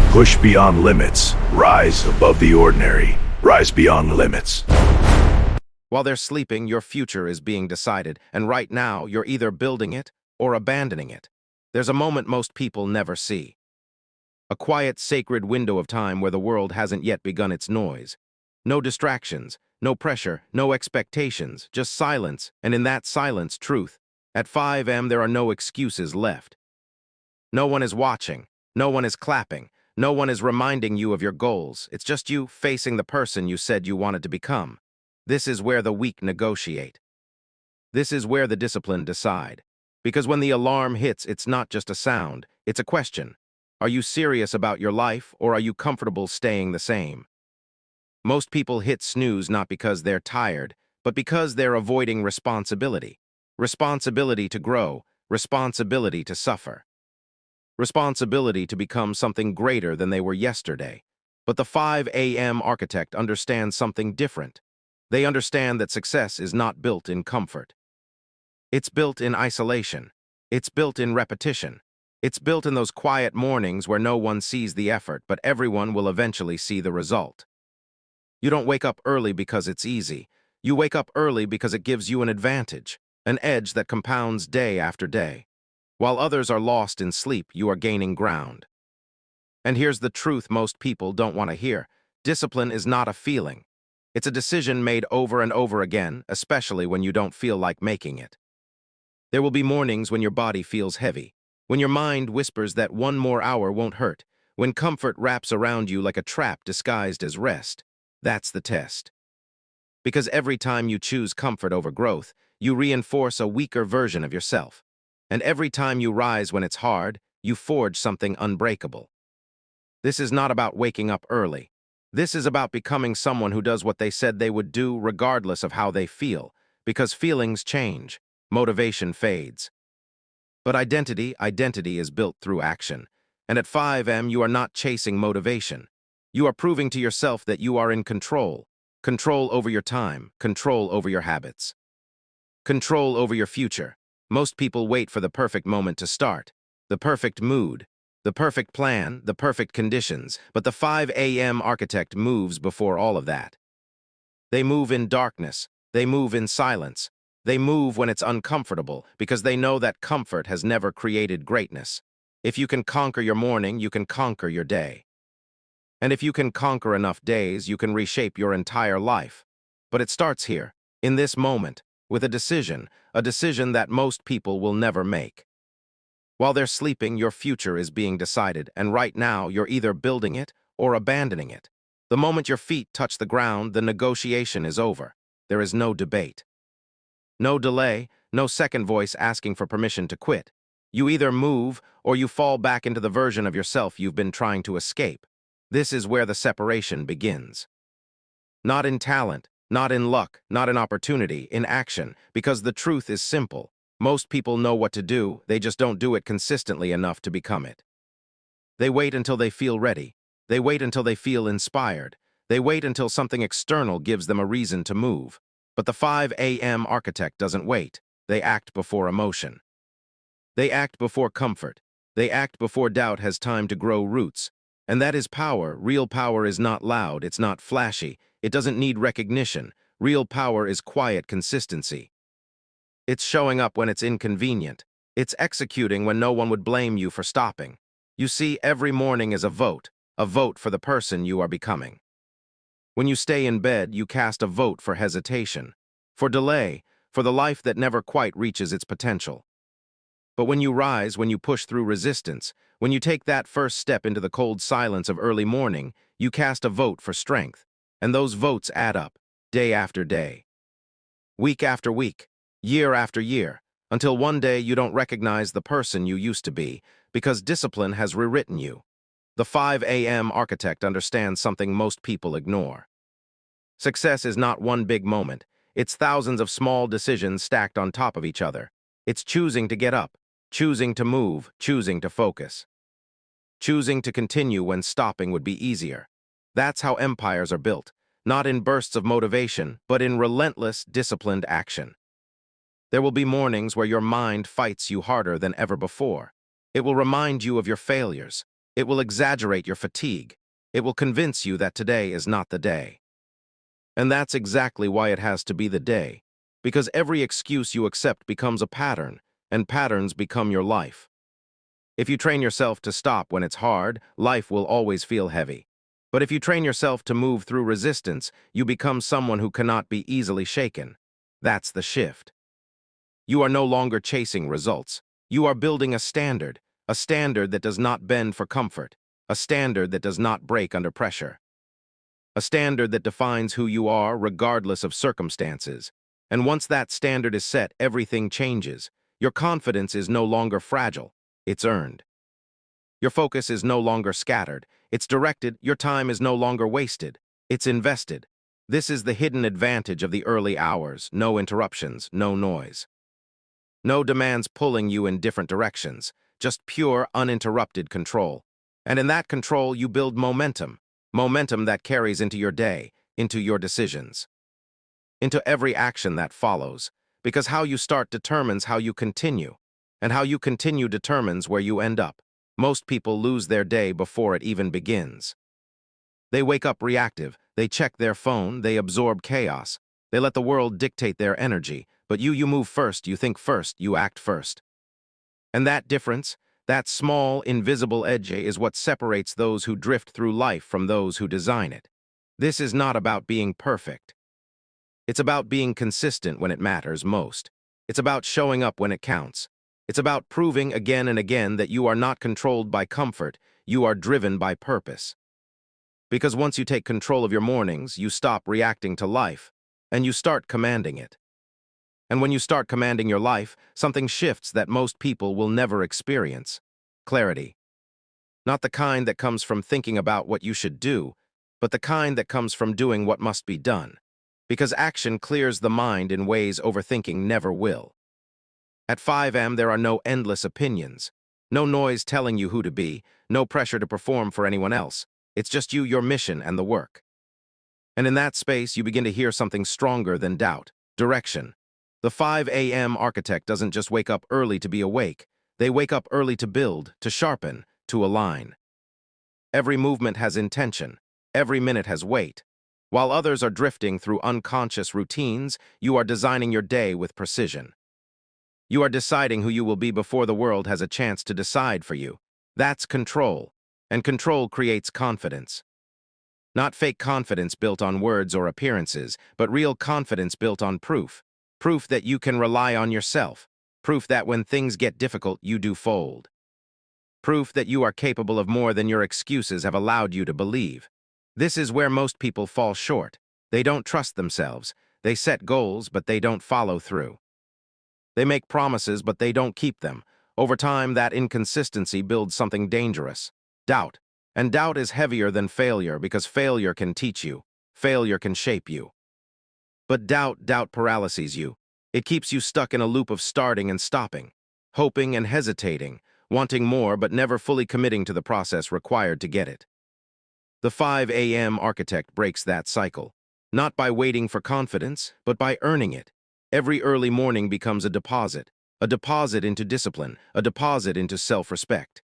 Push beyond limits. Rise above the ordinary. Rise beyond limits. While they're sleeping, your future is being decided, and right now, you're either building it or abandoning it. There's a moment most people never see. A quiet, sacred window of time where the world hasn't yet begun its noise. No distractions, no pressure, no expectations, just silence, and in that silence, truth. At 5 a.m., there are no excuses left. No one is watching, no one is clapping, no one is reminding you of your goals. It's just you facing the person you said you wanted to become. This is where the weak negotiate. This is where the disciplined decide. Because when the alarm hits, it's not just a sound, it's a question. Are you serious about your life, or are you comfortable staying the same? Most people hit snooze not because they're tired, but because they're avoiding responsibility. Responsibility to grow, responsibility to suffer. Responsibility to become something greater than they were yesterday. But the 5 a.m. architect understands something different. They understand that success is not built in comfort. It's built in isolation. It's built in repetition. It's built in those quiet mornings where no one sees the effort, but everyone will eventually see the result. You don't wake up early because it's easy. You wake up early because it gives you an advantage, an edge that compounds day after day. While others are lost in sleep, you are gaining ground. And here's the truth most people don't want to hear. Discipline is not a feeling. It's a decision made over and over again, especially when you don't feel like making it. There will be mornings when your body feels heavy, when your mind whispers that one more hour won't hurt, when comfort wraps around you like a trap disguised as rest. That's the test. Because every time you choose comfort over growth, you reinforce a weaker version of yourself. And every time you rise when it's hard, you forge something unbreakable. This is not about waking up early. This is about becoming someone who does what they said they would do regardless of how they feel, because feelings change, motivation fades. But identity is built through action. And at 5 a.m., you are not chasing motivation. You are proving to yourself that you are in control. Control over your time, control over your habits. Control over your future. Most people wait for the perfect moment to start, the perfect mood, the perfect plan, the perfect conditions, but the 5 a.m. architect moves before all of that. They move in darkness, they move in silence, they move when it's uncomfortable because they know that comfort has never created greatness. If you can conquer your morning, you can conquer your day. And if you can conquer enough days, you can reshape your entire life. But it starts here, in this moment, with a decision that most people will never make. While they're sleeping, your future is being decided, and right now, you're either building it or abandoning it. The moment your feet touch the ground, the negotiation is over. There is no debate. No delay, no second voice asking for permission to quit. You either move or you fall back into the version of yourself you've been trying to escape. This is where the separation begins. Not in talent, not in luck, not in opportunity, in action, because the truth is simple. Most people know what to do, they just don't do it consistently enough to become it. They wait until they feel ready. They wait until they feel inspired. They wait until something external gives them a reason to move. But the 5 a.m. architect doesn't wait. They act before emotion. They act before comfort. They act before doubt has time to grow roots. And that is power. Real power is not loud, it's not flashy. It doesn't need recognition. Real power is quiet consistency. It's showing up when it's inconvenient. It's executing when no one would blame you for stopping. You see, every morning is a vote for the person you are becoming. When you stay in bed, you cast a vote for hesitation, for delay, for the life that never quite reaches its potential. But when you rise, when you push through resistance, when you take that first step into the cold silence of early morning, you cast a vote for strength. And those votes add up, day after day, week after week, year after year, until one day you don't recognize the person you used to be, because discipline has rewritten you. The 5 a.m. architect understands something most people ignore. Success is not one big moment. It's thousands of small decisions stacked on top of each other. It's choosing to get up, choosing to move, choosing to focus. Choosing to continue when stopping would be easier. That's how empires are built, not in bursts of motivation, but in relentless, disciplined action. There will be mornings where your mind fights you harder than ever before. It will remind you of your failures. It will exaggerate your fatigue. It will convince you that today is not the day. And that's exactly why it has to be the day. Because every excuse you accept becomes a pattern, and patterns become your life. If you train yourself to stop when it's hard, life will always feel heavy. But if you train yourself to move through resistance, you become someone who cannot be easily shaken. That's the shift. You are no longer chasing results. You are building a standard that does not bend for comfort, a standard that does not break under pressure, a standard that defines who you are regardless of circumstances. And once that standard is set, everything changes. Your confidence is no longer fragile, it's earned. Your focus is no longer scattered, it's directed. Your time is no longer wasted, it's invested. This is the hidden advantage of the early hours: no interruptions, no noise. No demands pulling you in different directions, just pure, uninterrupted control. And in that control, you build momentum that carries into your day, into your decisions, into every action that follows, because how you start determines how you continue, and how you continue determines where you end up. Most people lose their day before it even begins. They wake up reactive, they check their phone, they absorb chaos, they let the world dictate their energy, but you move first, you think first, you act first. And that difference, that small, invisible edge, is what separates those who drift through life from those who design it. This is not about being perfect. It's about being consistent when it matters most. It's about showing up when it counts. It's about proving again and again that you are not controlled by comfort, you are driven by purpose. Because once you take control of your mornings, you stop reacting to life, and you start commanding it. And when you start commanding your life, something shifts that most people will never experience: clarity. Not the kind that comes from thinking about what you should do, but the kind that comes from doing what must be done. Because action clears the mind in ways overthinking never will. At 5 a.m. there are no endless opinions, no noise telling you who to be, no pressure to perform for anyone else. It's just you, your mission, and the work. And in that space, you begin to hear something stronger than doubt: direction. The 5 a.m. architect doesn't just wake up early to be awake. They wake up early to build, to sharpen, to align. Every movement has intention. Every minute has weight. While others are drifting through unconscious routines, you are designing your day with precision. You are deciding who you will be before the world has a chance to decide for you. That's control. And control creates confidence. Not fake confidence built on words or appearances, but real confidence built on proof. Proof that you can rely on yourself. Proof that when things get difficult, you do fold. Proof that you are capable of more than your excuses have allowed you to believe. This is where most people fall short. They don't trust themselves. They set goals, but they don't follow through. They make promises, but they don't keep them. Over time, that inconsistency builds something dangerous: doubt. And doubt is heavier than failure, because failure can teach you. Failure can shape you. But doubt paralyzes you. It keeps you stuck in a loop of starting and stopping, hoping and hesitating, wanting more but never fully committing to the process required to get it. The 5 a.m. architect breaks that cycle, not by waiting for confidence, but by earning it. Every early morning becomes a deposit into discipline, a deposit into self-respect,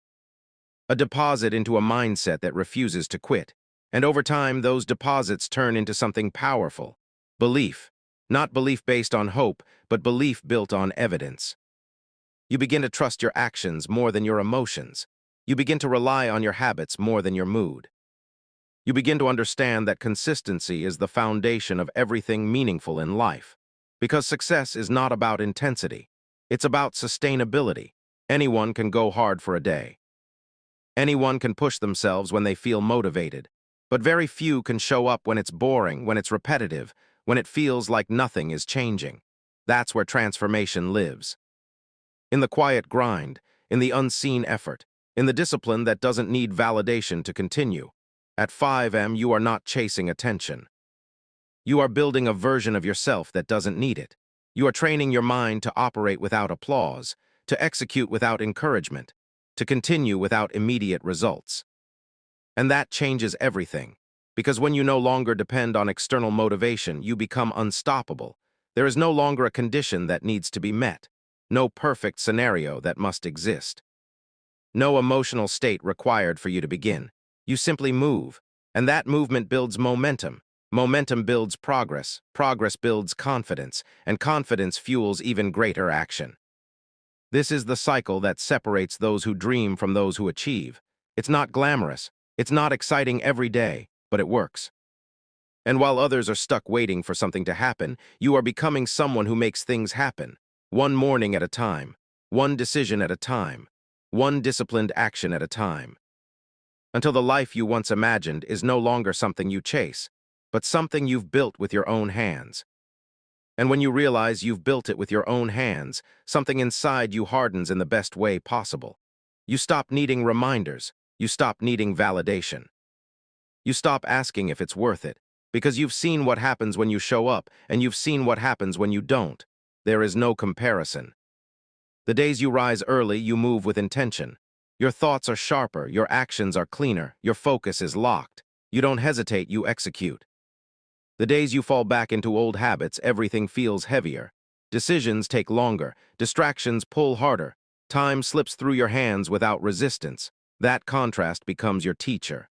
a deposit into a mindset that refuses to quit. And over time, those deposits turn into something powerful: belief. Not belief based on hope, but belief built on evidence. You begin to trust your actions more than your emotions. You begin to rely on your habits more than your mood. You begin to understand that consistency is the foundation of everything meaningful in life. Because success is not about intensity. It's about sustainability. Anyone can go hard for a day. Anyone can push themselves when they feel motivated. But very few can show up when it's boring, when it's repetitive, when it feels like nothing is changing. That's where transformation lives. In the quiet grind, in the unseen effort, in the discipline that doesn't need validation to continue. At 5 a.m. you are not chasing attention. You are building a version of yourself that doesn't need it. You are training your mind to operate without applause, to execute without encouragement, to continue without immediate results. And that changes everything. Because when you no longer depend on external motivation, you become unstoppable. There is no longer a condition that needs to be met. No perfect scenario that must exist. No emotional state required for you to begin. You simply move, and that movement builds momentum. Momentum builds progress, progress builds confidence, and confidence fuels even greater action. This is the cycle that separates those who dream from those who achieve. It's not glamorous, it's not exciting every day, but it works. And while others are stuck waiting for something to happen, you are becoming someone who makes things happen, one morning at a time, one decision at a time, one disciplined action at a time, until the life you once imagined is no longer something you chase, but something you've built with your own hands. And when you realize you've built it with your own hands, something inside you hardens in the best way possible. You stop needing reminders. You stop needing validation. You stop asking if it's worth it, because you've seen what happens when you show up, and you've seen what happens when you don't. There is no comparison. The days you rise early, you move with intention. Your thoughts are sharper, your actions are cleaner, your focus is locked. You don't hesitate, you execute. The days you fall back into old habits, everything feels heavier. Decisions take longer, distractions pull harder, time slips through your hands without resistance. That contrast becomes your teacher.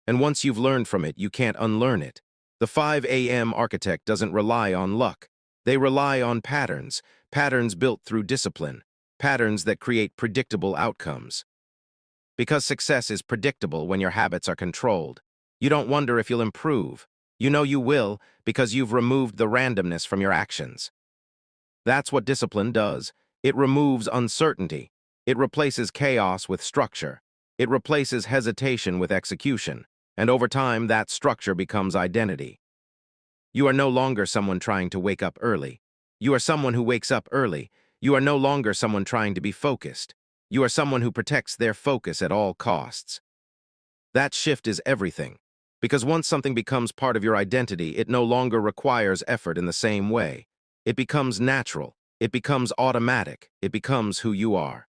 And once you've learned from it, you can't unlearn it. The 5 a.m. architect doesn't rely on luck. They rely on patterns, patterns built through discipline, patterns that create predictable outcomes. Because success is predictable when your habits are controlled. You don't wonder if you'll improve. You know you will because you've removed the randomness from your actions. That's what discipline does. It removes uncertainty. It replaces chaos with structure. It replaces hesitation with execution. And over time, that structure becomes identity. You are no longer someone trying to wake up early. You are someone who wakes up early. You are no longer someone trying to be focused. You are someone who protects their focus at all costs. That shift is everything. Because once something becomes part of your identity, it no longer requires effort in the same way. It becomes natural. It becomes automatic. It becomes who you are.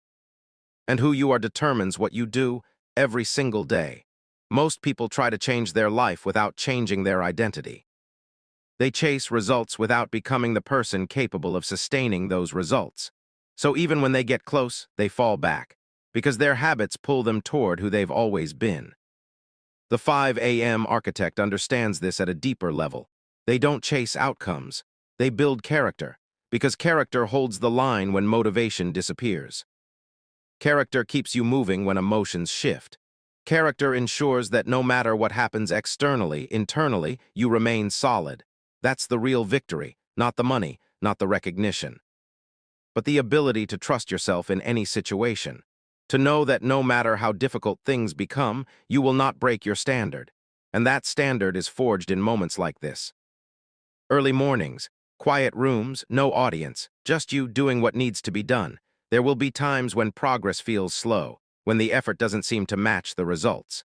And who you are determines what you do every single day. Most people try to change their life without changing their identity. They chase results without becoming the person capable of sustaining those results. So even when they get close, they fall back, because their habits pull them toward who they've always been. The 5 a.m. architect understands this at a deeper level. They don't chase outcomes. They build character, because character holds the line when motivation disappears. Character keeps you moving when emotions shift. Character ensures that no matter what happens externally, internally, you remain solid. That's the real victory, not the money, not the recognition, but the ability to trust yourself in any situation. To know that no matter how difficult things become, you will not break your standard. And that standard is forged in moments like this. Early mornings, quiet rooms, no audience, just you doing what needs to be done. There will be times when progress feels slow, when the effort doesn't seem to match the results.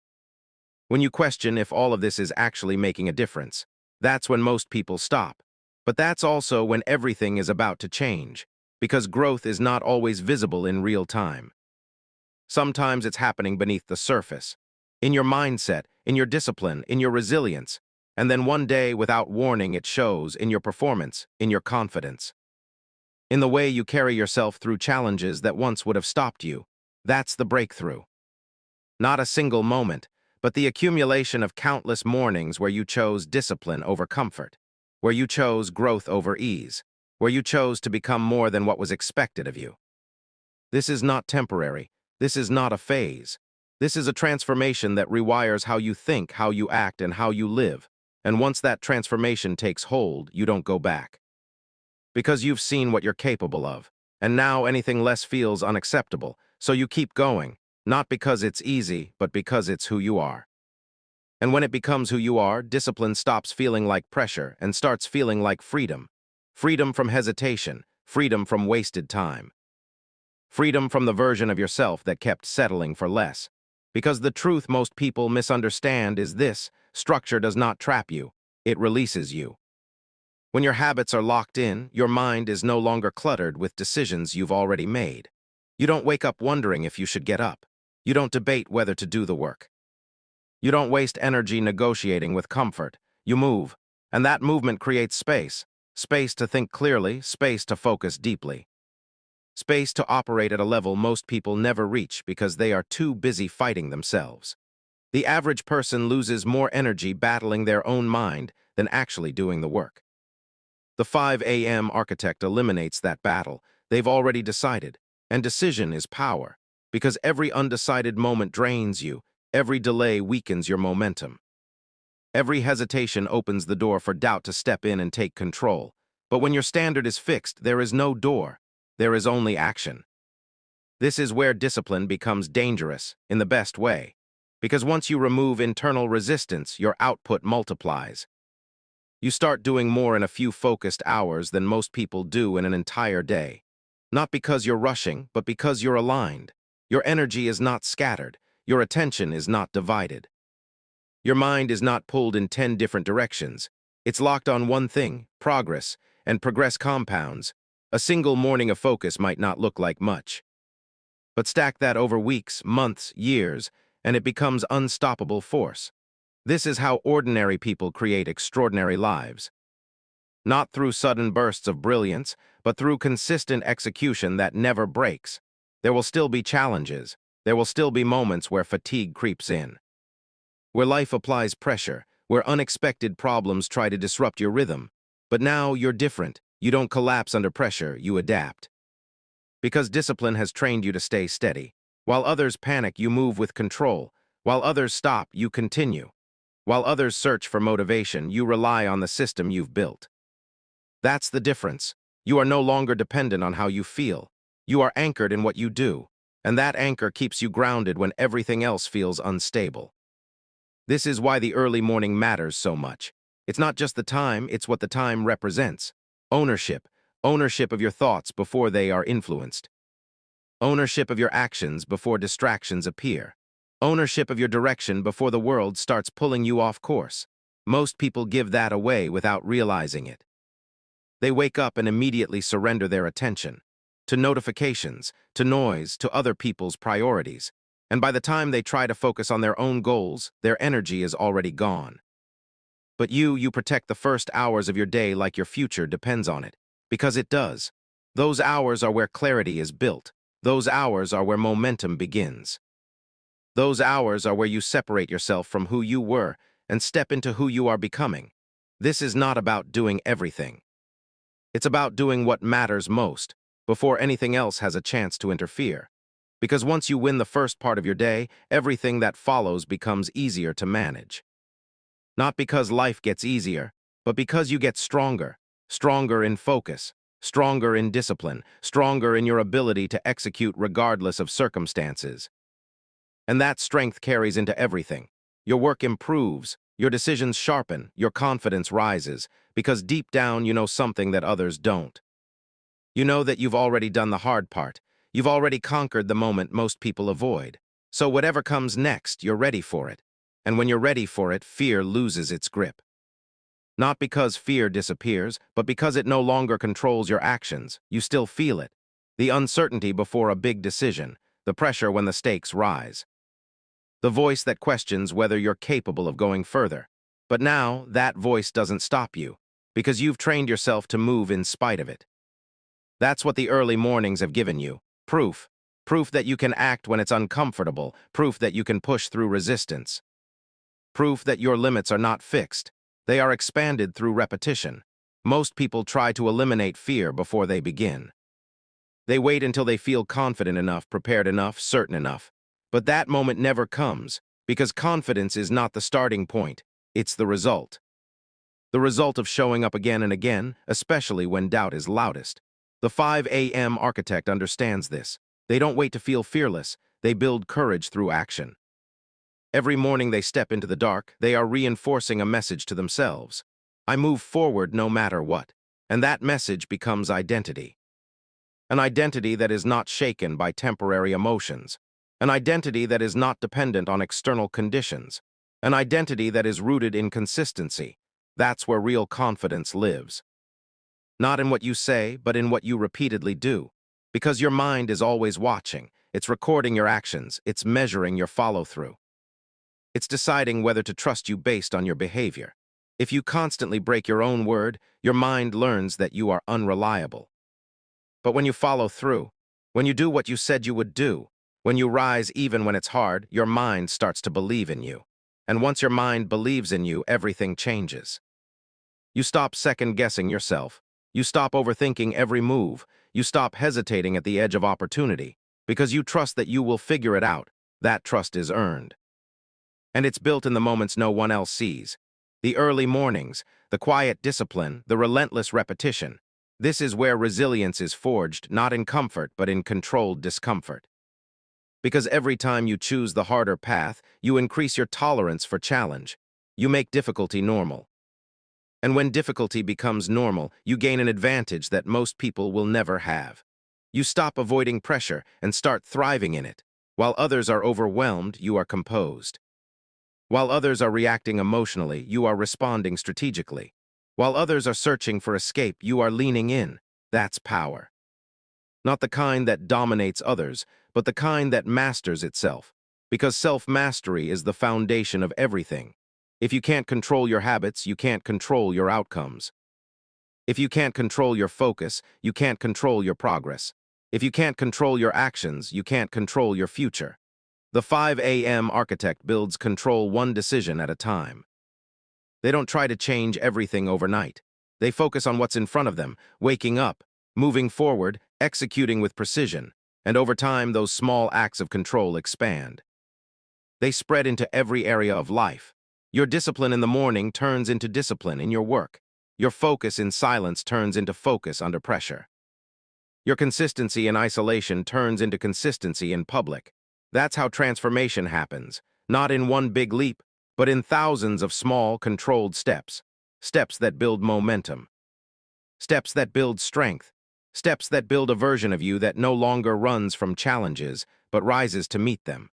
When you question if all of this is actually making a difference, that's when most people stop. But that's also when everything is about to change, because growth is not always visible in real time. Sometimes it's happening beneath the surface, in your mindset, in your discipline, in your resilience, and then one day, without warning, it shows in your performance, in your confidence, in the way you carry yourself through challenges that once would have stopped you. That's the breakthrough. Not a single moment, but the accumulation of countless mornings where you chose discipline over comfort, where you chose growth over ease, where you chose to become more than what was expected of you. This is not temporary. This is not a phase. This is a transformation that rewires how you think, how you act, and how you live. And once that transformation takes hold, you don't go back. Because you've seen what you're capable of, and now anything less feels unacceptable, so you keep going, not because it's easy, but because it's who you are. And when it becomes who you are, discipline stops feeling like pressure and starts feeling like freedom. Freedom from hesitation, freedom from wasted time. Freedom from the version of yourself that kept settling for less. Because the truth most people misunderstand is this: structure does not trap you, it releases you. When your habits are locked in, your mind is no longer cluttered with decisions you've already made. You don't wake up wondering if you should get up. You don't debate whether to do the work. You don't waste energy negotiating with comfort. You move, and that movement creates space. Space to think clearly, space to focus deeply. Space to operate at a level most people never reach because they are too busy fighting themselves. The average person loses more energy battling their own mind than actually doing the work. The 5 a.m. architect eliminates that battle. They've already decided, and decision is power, because every undecided moment drains you, every delay weakens your momentum. Every hesitation opens the door for doubt to step in and take control. But when your standard is fixed, there is no door. There is only action. This is where discipline becomes dangerous, in the best way. Because once you remove internal resistance, your output multiplies. You start doing more in a few focused hours than most people do in an entire day. Not because you're rushing, but because you're aligned. Your energy is not scattered. Your attention is not divided. Your mind is not pulled in 10 different directions. It's locked on one thing, progress, and progress compounds. A single morning of focus might not look like much. But stack that over weeks, months, years, and it becomes unstoppable force. This is how ordinary people create extraordinary lives. Not through sudden bursts of brilliance, but through consistent execution that never breaks. There will still be challenges. There will still be moments where fatigue creeps in, where life applies pressure, where unexpected problems try to disrupt your rhythm. But now you're different. You don't collapse under pressure, you adapt. Because discipline has trained you to stay steady. While others panic, you move with control. While others stop, you continue. While others search for motivation, you rely on the system you've built. That's the difference. You are no longer dependent on how you feel. You are anchored in what you do, and that anchor keeps you grounded when everything else feels unstable. This is why the early morning matters so much. It's not just the time, it's what the time represents. Ownership. Ownership of your thoughts before they are influenced. Ownership of your actions before distractions appear. Ownership of your direction before the world starts pulling you off course. Most people give that away without realizing it. They wake up and immediately surrender their attention to notifications, to noise, to other people's priorities. And by the time they try to focus on their own goals, their energy is already gone. But you protect the first hours of your day like your future depends on it. Because it does. Those hours are where clarity is built. Those hours are where momentum begins. Those hours are where you separate yourself from who you were and step into who you are becoming. This is not about doing everything. It's about doing what matters most, before anything else has a chance to interfere. Because once you win the first part of your day, everything that follows becomes easier to manage. Not because life gets easier, but because you get stronger. Stronger in focus, stronger in discipline, stronger in your ability to execute regardless of circumstances. And that strength carries into everything. Your work improves, your decisions sharpen, your confidence rises, because deep down you know something that others don't. You know that you've already done the hard part. You've already conquered the moment most people avoid. So whatever comes next, you're ready for it. And when you're ready for it, fear loses its grip. Not because fear disappears, but because it no longer controls your actions. You still feel it. The uncertainty before a big decision, the pressure when the stakes rise. The voice that questions whether you're capable of going further. But now, that voice doesn't stop you, because you've trained yourself to move in spite of it. That's what the early mornings have given you. Proof. Proof that you can act when it's uncomfortable. Proof that you can push through resistance. Proof that your limits are not fixed. They are expanded through repetition. Most people try to eliminate fear before they begin. They wait until they feel confident enough, prepared enough, certain enough. But that moment never comes, because confidence is not the starting point, it's the result. The result of showing up again and again, especially when doubt is loudest. The 5 a.m. architect understands this. They don't wait to feel fearless, they build courage through action. Every morning they step into the dark, they are reinforcing a message to themselves. I move forward no matter what. And that message becomes identity. An identity that is not shaken by temporary emotions. An identity that is not dependent on external conditions. An identity that is rooted in consistency. That's where real confidence lives. Not in what you say, but in what you repeatedly do. Because your mind is always watching. It's recording your actions. It's measuring your follow-through. It's deciding whether to trust you based on your behavior. If you constantly break your own word, your mind learns that you are unreliable. But when you follow through, When you do what you said you would do, when you rise even when it's hard, your mind starts to believe in you. And once your mind believes in you, everything changes. You stop second-guessing yourself. You stop overthinking every move. You stop hesitating at the edge of opportunity, because you trust that you will figure it out. That trust is earned. And it's built in the moments no one else sees. The early mornings, the quiet discipline, the relentless repetition. This is where resilience is forged, not in comfort, but in controlled discomfort. Because every time you choose the harder path, you increase your tolerance for challenge. You make difficulty normal. And when difficulty becomes normal, you gain an advantage that most people will never have. You stop avoiding pressure and start thriving in it. While others are overwhelmed, you are composed. While others are reacting emotionally, you are responding strategically. While others are searching for escape, you are leaning in. That's power. Not the kind that dominates others, but the kind that masters itself. Because self-mastery is the foundation of everything. If you can't control your habits, you can't control your outcomes. If you can't control your focus, you can't control your progress. If you can't control your actions, you can't control your future. The 5 a.m. architect builds control one decision at a time. They don't try to change everything overnight. They focus on what's in front of them, waking up, moving forward, executing with precision, and over time those small acts of control expand. They spread into every area of life. Your discipline in the morning turns into discipline in your work. Your focus in silence turns into focus under pressure. Your consistency in isolation turns into consistency in public. That's how transformation happens, not in one big leap, but in thousands of small, controlled steps. Steps that build momentum. Steps that build strength. Steps that build a version of you that no longer runs from challenges, but rises to meet them.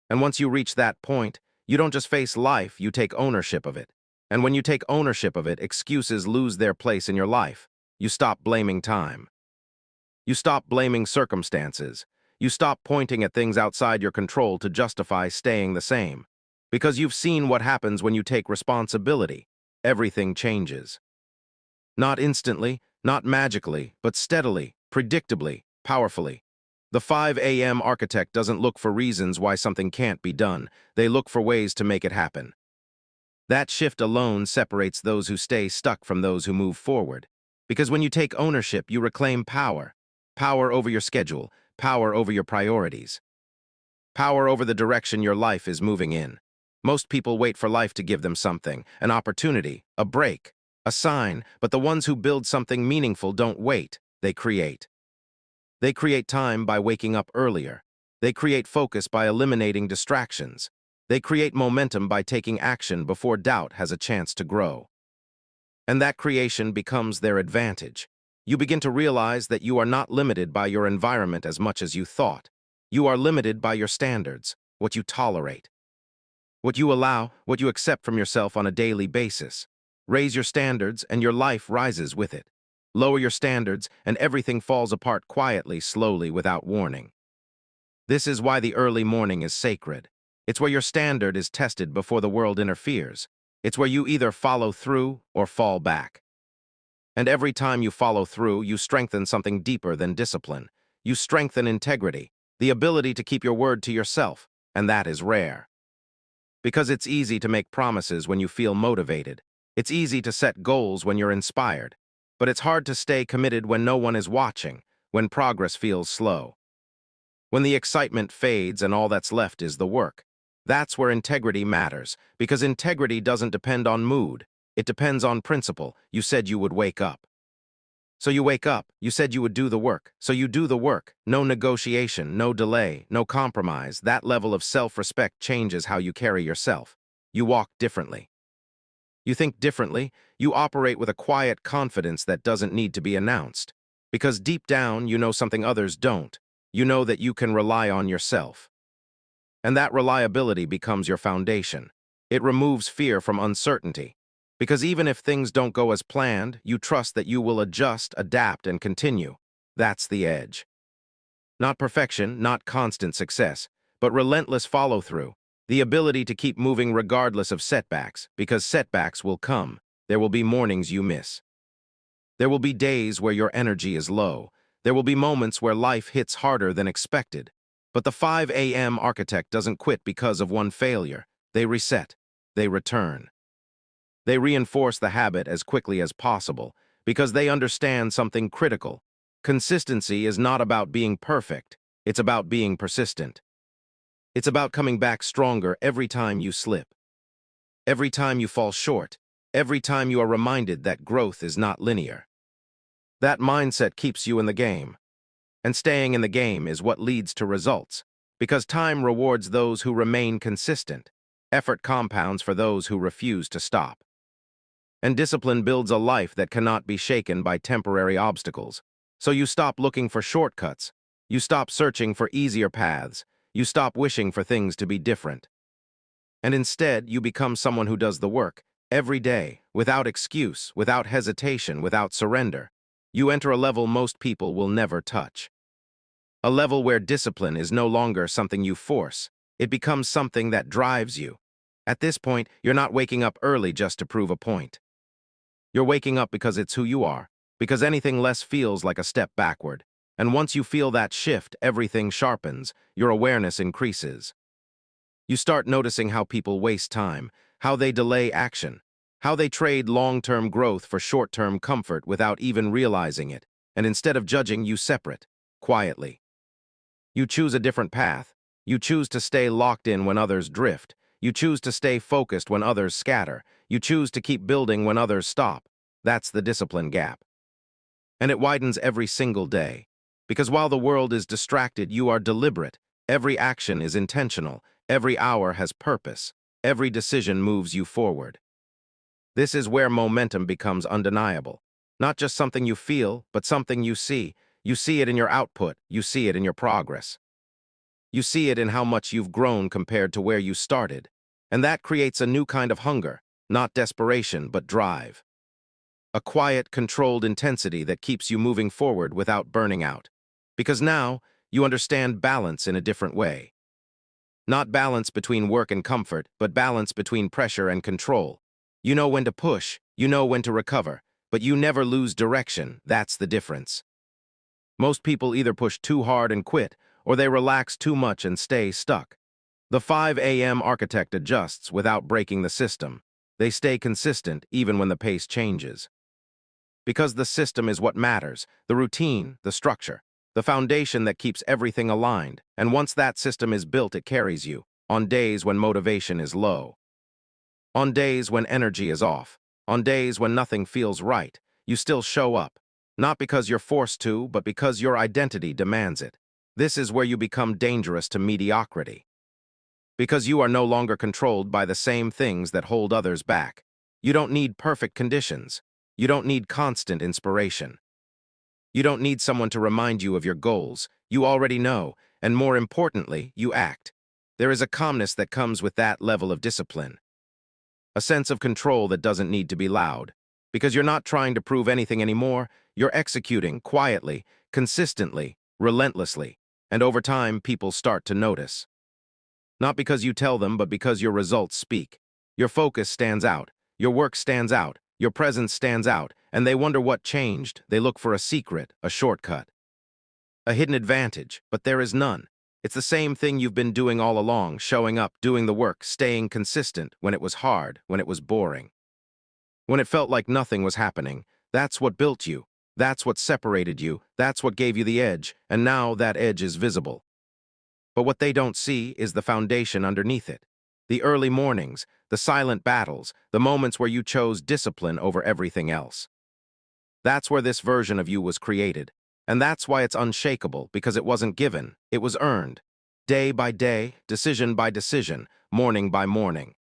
And once you reach that point, you don't just face life, you take ownership of it. And when you take ownership of it, excuses lose their place in your life. You stop blaming time. You stop blaming circumstances. You stop pointing at things outside your control to justify staying the same. Because you've seen what happens when you take responsibility. Everything changes. Not instantly, not magically, but steadily, predictably, powerfully. The 5 a.m. architect doesn't look for reasons why something can't be done. They look for ways to make it happen. That shift alone separates those who stay stuck from those who move forward. Because when you take ownership, you reclaim power. Power over your schedule, power over your priorities. Power over the direction your life is moving in. Most people wait for life to give them something, an opportunity, a break, a sign, but the ones who build something meaningful don't wait, they create. They create time by waking up earlier. They create focus by eliminating distractions. They create momentum by taking action before doubt has a chance to grow. And that creation becomes their advantage. You begin to realize that you are not limited by your environment as much as you thought. You are limited by your standards, what you tolerate, what you allow, what you accept from yourself on a daily basis. Raise your standards and your life rises with it. Lower your standards and everything falls apart quietly, slowly, without warning. This is why the early morning is sacred. It's where your standard is tested before the world interferes. It's where you either follow through or fall back. And every time you follow through, you strengthen something deeper than discipline. You strengthen integrity, the ability to keep your word to yourself, and that is rare. Because it's easy to make promises when you feel motivated. It's easy to set goals when you're inspired. But it's hard to stay committed when no one is watching, when progress feels slow. When the excitement fades and all that's left is the work. That's where integrity matters, because integrity doesn't depend on mood. It depends on principle. You said you would wake up. So you wake up. You said you would do the work. So you do the work. No negotiation, no delay, no compromise. That level of self-respect changes how you carry yourself. You walk differently. You think differently. You operate with a quiet confidence that doesn't need to be announced. Because deep down, you know something others don't. You know that you can rely on yourself. And that reliability becomes your foundation. It removes fear from uncertainty. Because even if things don't go as planned, you trust that you will adjust, adapt, and continue. That's the edge. Not perfection, not constant success, but relentless follow-through. The ability to keep moving regardless of setbacks, because setbacks will come. There will be mornings you miss. There will be days where your energy is low. There will be moments where life hits harder than expected. But the 5 a.m. architect doesn't quit because of one failure. They reset. They return. They reinforce the habit as quickly as possible because they understand something critical. Consistency is not about being perfect. It's about being persistent. It's about coming back stronger every time you slip, every time you fall short, every time you are reminded that growth is not linear. That mindset keeps you in the game. And staying in the game is what leads to results, because time rewards those who remain consistent. Effort compounds for those who refuse to stop. And discipline builds a life that cannot be shaken by temporary obstacles. So you stop looking for shortcuts. You stop searching for easier paths. You stop wishing for things to be different. And instead, you become someone who does the work, every day, without excuse, without hesitation, without surrender. You enter a level most people will never touch. A level where discipline is no longer something you force. It becomes something that drives you. At this point, you're not waking up early just to prove a point. You're waking up because it's who you are, because anything less feels like a step backward. And once you feel that shift, everything sharpens, your awareness increases. You start noticing how people waste time, how they delay action, how they trade long-term growth for short-term comfort without even realizing it, and instead of judging, you separate, quietly. You choose a different path. You choose to stay locked in when others drift. You choose to stay focused when others scatter. You choose to keep building when others stop. That's the discipline gap. And it widens every single day. Because while the world is distracted, you are deliberate. Every action is intentional. Every hour has purpose. Every decision moves you forward. This is where momentum becomes undeniable. Not just something you feel, but something you see. You see it in your output. You see it in your progress. You see it in how much you've grown compared to where you started. And that creates a new kind of hunger, not desperation, but drive. A quiet, controlled intensity that keeps you moving forward without burning out. Because now, you understand balance in a different way. Not balance between work and comfort, but balance between pressure and control. You know when to push, you know when to recover, but you never lose direction. That's the difference. Most people either push too hard and quit, or they relax too much and stay stuck. The 5 a.m. architect adjusts without breaking the system. They stay consistent even when the pace changes. Because the system is what matters, the routine, the structure, the foundation that keeps everything aligned, and once that system is built, it carries you, on days when motivation is low. On days when energy is off, on days when nothing feels right, you still show up. Not because you're forced to, but because your identity demands it. This is where you become dangerous to mediocrity. Because you are no longer controlled by the same things that hold others back. You don't need perfect conditions. You don't need constant inspiration. You don't need someone to remind you of your goals. You already know, and more importantly, you act. There is a calmness that comes with that level of discipline. A sense of control that doesn't need to be loud. Because you're not trying to prove anything anymore, you're executing quietly, consistently, relentlessly, and over time, people start to notice. Not because you tell them, but because your results speak. Your focus stands out, your work stands out, your presence stands out, and they wonder what changed. They look for a secret, a shortcut, a hidden advantage, but there is none. It's the same thing you've been doing all along, showing up, doing the work, staying consistent when it was hard, when it was boring. When it felt like nothing was happening. That's what built you. That's what separated you. That's what gave you the edge, and now that edge is visible. But what they don't see is the foundation underneath it. The early mornings, the silent battles, the moments where you chose discipline over everything else. That's where this version of you was created. And that's why it's unshakable, because it wasn't given, it was earned. Day by day, decision by decision, morning by morning.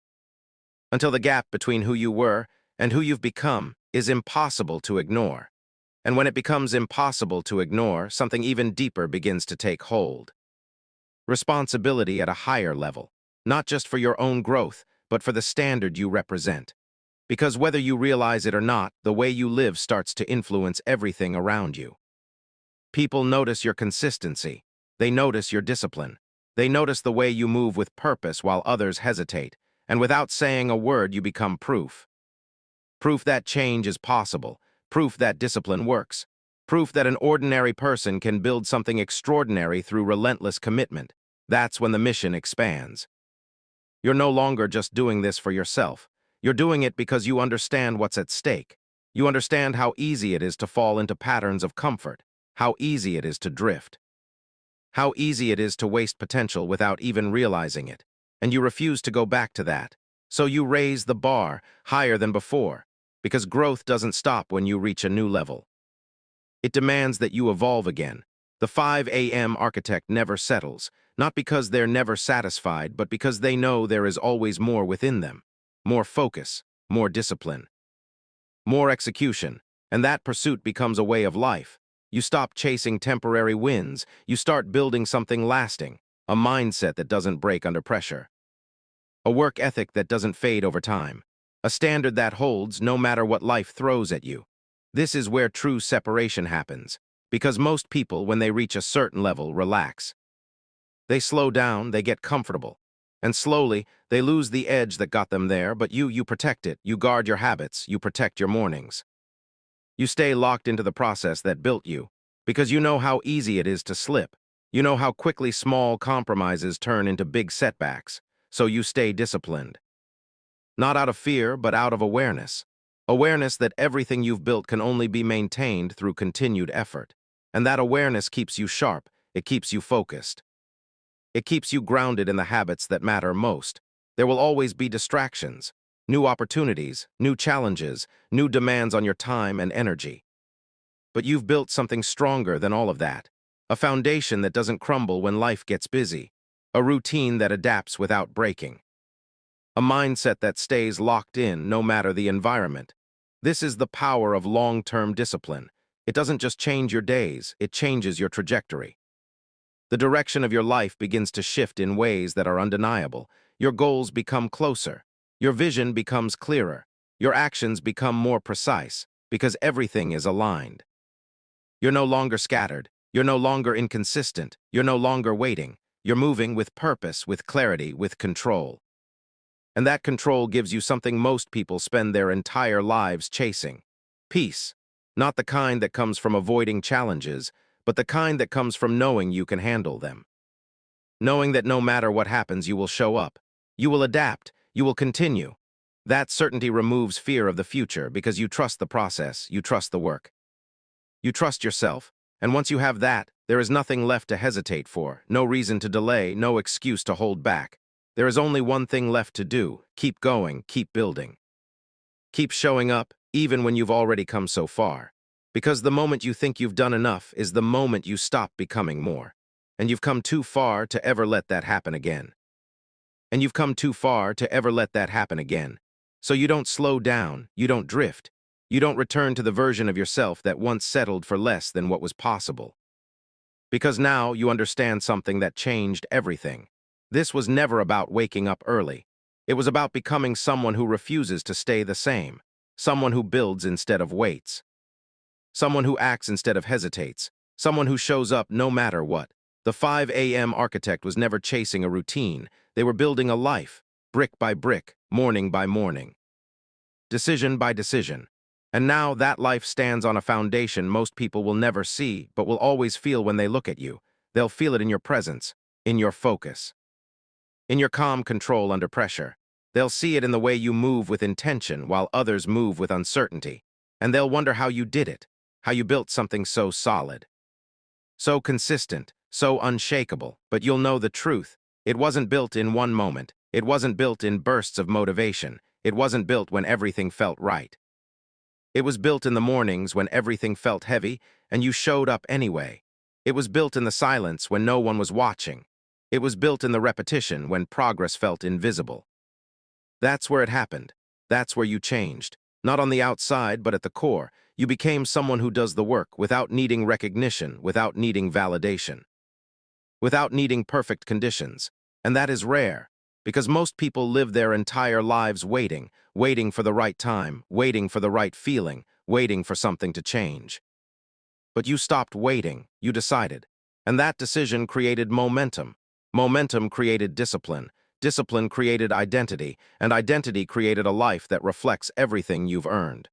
Until the gap between who you were and who you've become is impossible to ignore. And when it becomes impossible to ignore, something even deeper begins to take hold. Responsibility at a higher level, not just for your own growth, but for the standard you represent. Because whether you realize it or not, the way you live starts to influence everything around you. People notice your consistency. They notice your discipline. They notice the way you move with purpose while others hesitate. And without saying a word, you become proof. Proof that change is possible. Proof that discipline works. Proof that an ordinary person can build something extraordinary through relentless commitment. That's when the mission expands. You're no longer just doing this for yourself. You're doing it because you understand what's at stake. You understand how easy it is to fall into patterns of comfort, how easy it is to drift, how easy it is to waste potential without even realizing it. And you refuse to go back to that. So you raise the bar higher than before, because growth doesn't stop when you reach a new level. It demands that you evolve again. The 5 a.m. architect never settles, not because they're never satisfied, but because they know there is always more within them. More focus, more discipline, more execution, and that pursuit becomes a way of life. You stop chasing temporary wins, you start building something lasting, a mindset that doesn't break under pressure, a work ethic that doesn't fade over time, a standard that holds no matter what life throws at you. This is where true separation happens, because most people, when they reach a certain level, relax. They slow down, they get comfortable, and slowly they lose the edge that got them there, but you protect it, you guard your habits, you protect your mornings. You stay locked into the process that built you, because you know how easy it is to slip. You know how quickly small compromises turn into big setbacks, so you stay disciplined. Not out of fear, but out of awareness. Awareness that everything you've built can only be maintained through continued effort. And that awareness keeps you sharp, it keeps you focused. It keeps you grounded in the habits that matter most. There will always be distractions, new opportunities, new challenges, new demands on your time and energy. But you've built something stronger than all of that. A foundation that doesn't crumble when life gets busy. A routine that adapts without breaking. A mindset that stays locked in no matter the environment. This is the power of long-term discipline. It doesn't just change your days, it changes your trajectory. The direction of your life begins to shift in ways that are undeniable. Your goals become closer. Your vision becomes clearer. Your actions become more precise, because everything is aligned. You're no longer scattered. You're no longer inconsistent. You're no longer waiting. You're moving with purpose, with clarity, with control. And that control gives you something most people spend their entire lives chasing. Peace. Not the kind that comes from avoiding challenges, but the kind that comes from knowing you can handle them. Knowing that no matter what happens, you will show up. You will adapt. You will continue. That certainty removes fear of the future because you trust the process, you trust the work. You trust yourself, and once you have that, there is nothing left to hesitate for, no reason to delay, no excuse to hold back. There is only one thing left to do: keep going, keep building. Keep showing up, even when you've already come so far. Because the moment you think you've done enough is the moment you stop becoming more. And you've come too far to ever let that happen again. And you've come too far to ever let that happen again. So you don't slow down, you don't drift. You don't return to the version of yourself that once settled for less than what was possible. Because now you understand something that changed everything. This was never about waking up early. It was about becoming someone who refuses to stay the same. Someone who builds instead of waits. Someone who acts instead of hesitates. Someone who shows up no matter what. The 5 a.m. architect was never chasing a routine. They were building a life, brick by brick, morning by morning. Decision by decision. And now that life stands on a foundation most people will never see, but will always feel when they look at you. They'll feel it in your presence, in your focus, in your calm control under pressure. They'll see it in the way you move with intention while others move with uncertainty. And they'll wonder how you did it, how you built something so solid, so consistent, so unshakable. But you'll know the truth. It wasn't built in one moment. It wasn't built in bursts of motivation. It wasn't built when everything felt right. It was built in the mornings when everything felt heavy and you showed up anyway. It was built in the silence when no one was watching. It was built in the repetition when progress felt invisible. That's where it happened. That's where you changed. Not on the outside, but at the core. You became someone who does the work without needing recognition, without needing validation, without needing perfect conditions. And that is rare, because most people live their entire lives waiting for the right time, waiting for the right feeling, waiting for something to change. But you stopped waiting, you decided. And that decision created momentum. Momentum created discipline. Discipline created identity, and identity created a life that reflects everything you've earned.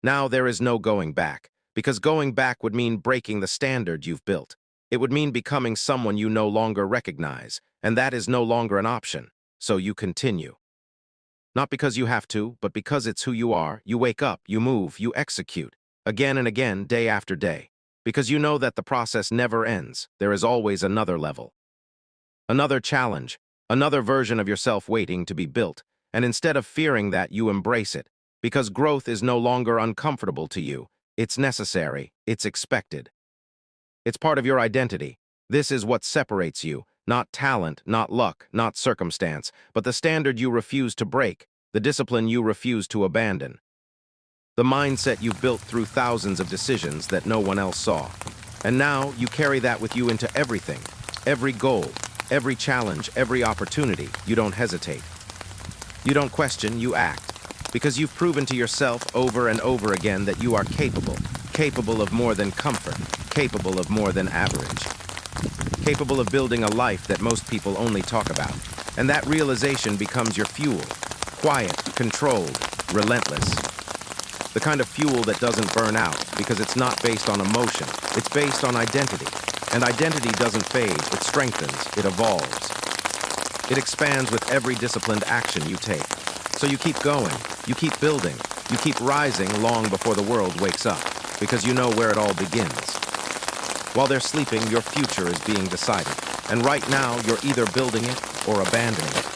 Now there is no going back. because going back would mean breaking the standard you've built. It would mean becoming someone you no longer recognize, and that is no longer an option, so you continue. Not because you have to, but because it's who you are. You wake up, you move, you execute, again and again, day after day. Because you know that the process never ends. There is always another level. Another challenge, another version of yourself waiting to be built. And instead of fearing that, you embrace it. Because growth is no longer uncomfortable to you. It's necessary. It's expected. It's part of your identity. This is what separates you. Not talent, not luck, not circumstance, but the standard you refuse to break, the discipline you refuse to abandon. The mindset you've built through thousands of decisions that no one else saw. And now you carry that with you into everything, every goal, every challenge, every opportunity. You don't hesitate. You don't question, you act. Because you've proven to yourself over and over again that you are capable of more than comfort, capable of more than average. Capable of building a life that most people only talk about. And that realization becomes your fuel. Quiet, controlled, relentless. The kind of fuel that doesn't burn out because it's not based on emotion. It's based on identity. And identity doesn't fade, it strengthens, it evolves. It expands with every disciplined action you take. So you keep going, you keep building, you keep rising long before the world wakes up, because you know where it all begins. While they're sleeping, your future is being decided. And right now, you're either building it or abandoning it.